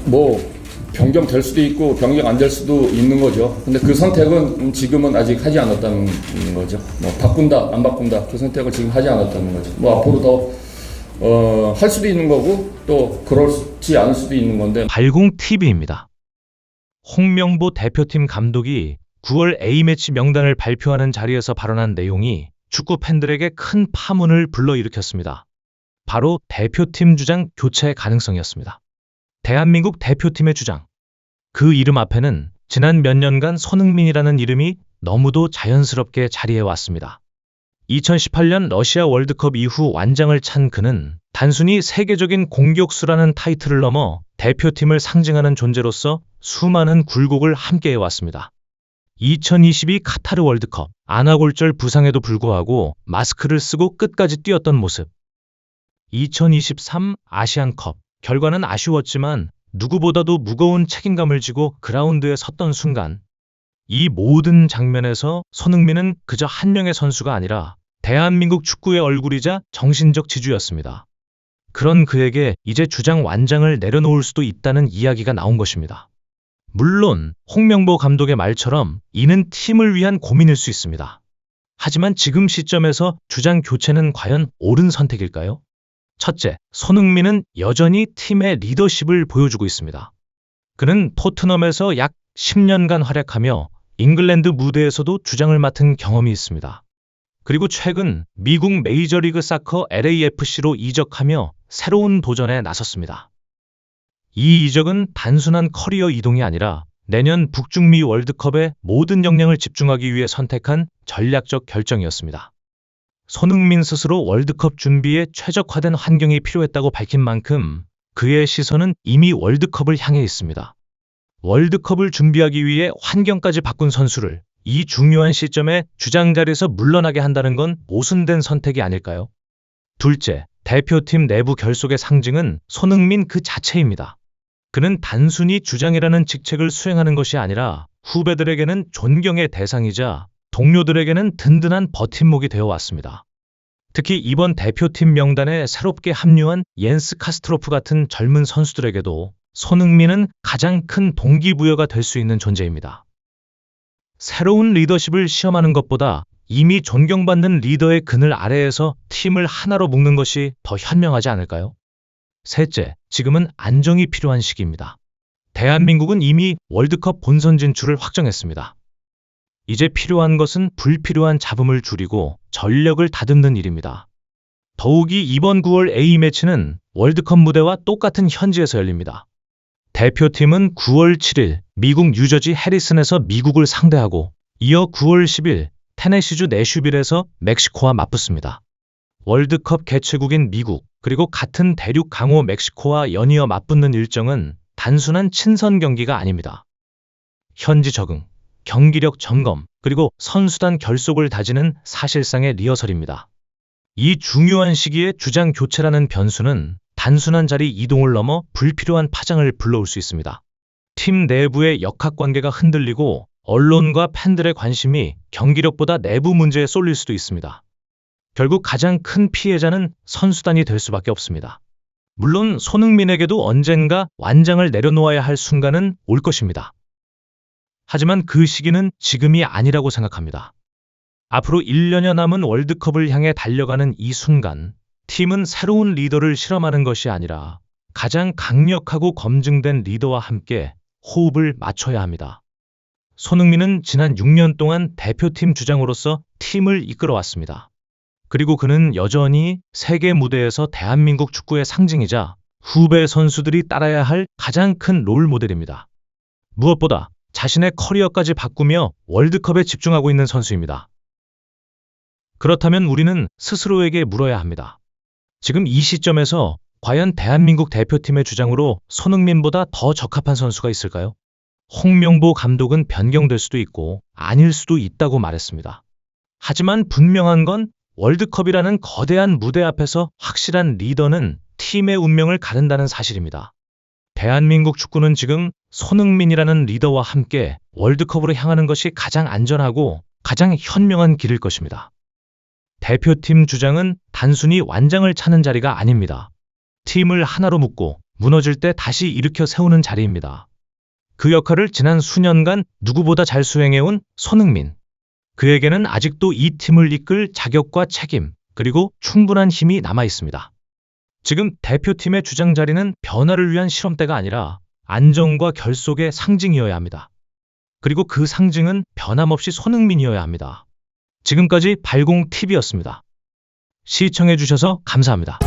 뭐 변경될 수도 있고 변경 안 될 수도 있는 거죠. 근데 그 선택은 지금은 아직 하지 않았다는 거죠. 뭐 바꾼다 안 바꾼다 그 선택을 지금 하지 않았다는 거죠. 뭐 앞으로 더 할 수도 있는 거고 또 그렇지 않을 수도 있는 건데. 발공TV입니다. 홍명보 대표팀 감독이 9월 A매치 명단을 발표하는 자리에서 발언한 내용이 축구 팬들에게 큰 파문을 불러일으켰습니다. 바로 대표팀 주장 교체 가능성이었습니다. 대한민국 대표팀의 주장. 그 이름 앞에는 지난 몇 년간 손흥민이라는 이름이 너무도 자연스럽게 자리해 왔습니다. 2018년 러시아 월드컵 이후 완장을 찬 그는 단순히 세계적인 공격수라는 타이틀을 넘어 대표팀을 상징하는 존재로서 수많은 굴곡을 함께해 왔습니다. 2022 카타르 월드컵 안아골절 부상에도 불구하고 마스크를 쓰고 끝까지 뛰었던 모습. 2023 아시안컵 결과는 아쉬웠지만 누구보다도 무거운 책임감을 지고 그라운드에 섰던 순간, 이 모든 장면에서 손흥민은 그저 한 명의 선수가 아니라 대한민국 축구의 얼굴이자 정신적 지주였습니다. 그런 그에게 이제 주장 완장을 내려놓을 수도 있다는 이야기가 나온 것입니다. 물론 홍명보 감독의 말처럼 이는 팀을 위한 고민일 수 있습니다. 하지만 지금 시점에서 주장 교체는 과연 옳은 선택일까요? 첫째, 손흥민은 여전히 팀의 리더십을 보여주고 있습니다. 그는 토트넘에서 약 10년간 활약하며 잉글랜드 무대에서도 주장을 맡은 경험이 있습니다. 그리고 최근 미국 메이저리그 사커 LAFC로 이적하며 새로운 도전에 나섰습니다. 이 이적은 단순한 커리어 이동이 아니라 내년 북중미 월드컵에 모든 역량을 집중하기 위해 선택한 전략적 결정이었습니다. 손흥민 스스로 월드컵 준비에 최적화된 환경이 필요했다고 밝힌 만큼 그의 시선은 이미 월드컵을 향해 있습니다. 월드컵을 준비하기 위해 환경까지 바꾼 선수를 이 중요한 시점에 주장 자리에서 물러나게 한다는 건 모순된 선택이 아닐까요? 둘째, 대표팀 내부 결속의 상징은 손흥민 그 자체입니다. 그는 단순히 주장이라는 직책을 수행하는 것이 아니라 후배들에게는 존경의 대상이자 동료들에게는 든든한 버팀목이 되어 왔습니다. 특히 이번 대표팀 명단에 새롭게 합류한 옌스 카스트로프 같은 젊은 선수들에게도 손흥민은 가장 큰 동기부여가 될 수 있는 존재입니다. 새로운 리더십을 시험하는 것보다 이미 존경받는 리더의 그늘 아래에서 팀을 하나로 묶는 것이 더 현명하지 않을까요? 셋째, 지금은 안정이 필요한 시기입니다. 대한민국은 이미 월드컵 본선 진출을 확정했습니다. 이제 필요한 것은 불필요한 잡음을 줄이고 전력을 다듬는 일입니다. 더욱이 이번 9월 A매치는 월드컵 무대와 똑같은 현지에서 열립니다. 대표팀은 9월 7일 미국 뉴저지 해리슨에서 미국을 상대하고 이어 9월 10일 테네시주 내슈빌에서 멕시코와 맞붙습니다. 월드컵 개최국인 미국 그리고 같은 대륙 강호 멕시코와 연이어 맞붙는 일정은 단순한 친선 경기가 아닙니다. 현지 적응, 경기력 점검, 그리고 선수단 결속을 다지는 사실상의 리허설입니다. 이 중요한 시기에 주장 교체라는 변수는 단순한 자리 이동을 넘어 불필요한 파장을 불러올 수 있습니다. 팀 내부의 역학관계가 흔들리고 언론과 팬들의 관심이 경기력보다 내부 문제에 쏠릴 수도 있습니다. 결국 가장 큰 피해자는 선수단이 될 수밖에 없습니다. 물론 손흥민에게도 언젠가 완장을 내려놓아야 할 순간은 올 것입니다. 하지만 그 시기는 지금이 아니라고 생각합니다. 앞으로 1년여 남은 월드컵을 향해 달려가는 이 순간, 팀은 새로운 리더를 실험하는 것이 아니라 가장 강력하고 검증된 리더와 함께 호흡을 맞춰야 합니다. 손흥민은 지난 6년 동안 대표팀 주장으로서 팀을 이끌어왔습니다. 그리고 그는 여전히 세계 무대에서 대한민국 축구의 상징이자 후배 선수들이 따라야 할 가장 큰 롤 모델입니다. 무엇보다 자신의 커리어까지 바꾸며 월드컵에 집중하고 있는 선수입니다. 그렇다면 우리는 스스로에게 물어야 합니다. 지금 이 시점에서 과연 대한민국 대표팀의 주장으로 손흥민보다 더 적합한 선수가 있을까요? 홍명보 감독은 변경될 수도 있고 아닐 수도 있다고 말했습니다. 하지만 분명한 건 월드컵이라는 거대한 무대 앞에서 확실한 리더는 팀의 운명을 가른다는 사실입니다. 대한민국 축구는 지금 손흥민이라는 리더와 함께 월드컵으로 향하는 것이 가장 안전하고 가장 현명한 길일 것입니다. 대표팀 주장은 단순히 완장을 차는 자리가 아닙니다. 팀을 하나로 묶고 무너질 때 다시 일으켜 세우는 자리입니다. 그 역할을 지난 수년간 누구보다 잘 수행해온 손흥민. 그에게는 아직도 이 팀을 이끌 자격과 책임, 그리고 충분한 힘이 남아 있습니다. 지금 대표팀의 주장 자리는 변화를 위한 실험대가 아니라 안정과 결속의 상징이어야 합니다. 그리고 그 상징은 변함없이 손흥민이어야 합니다. 지금까지 발공TV였습니다. 시청해주셔서 감사합니다.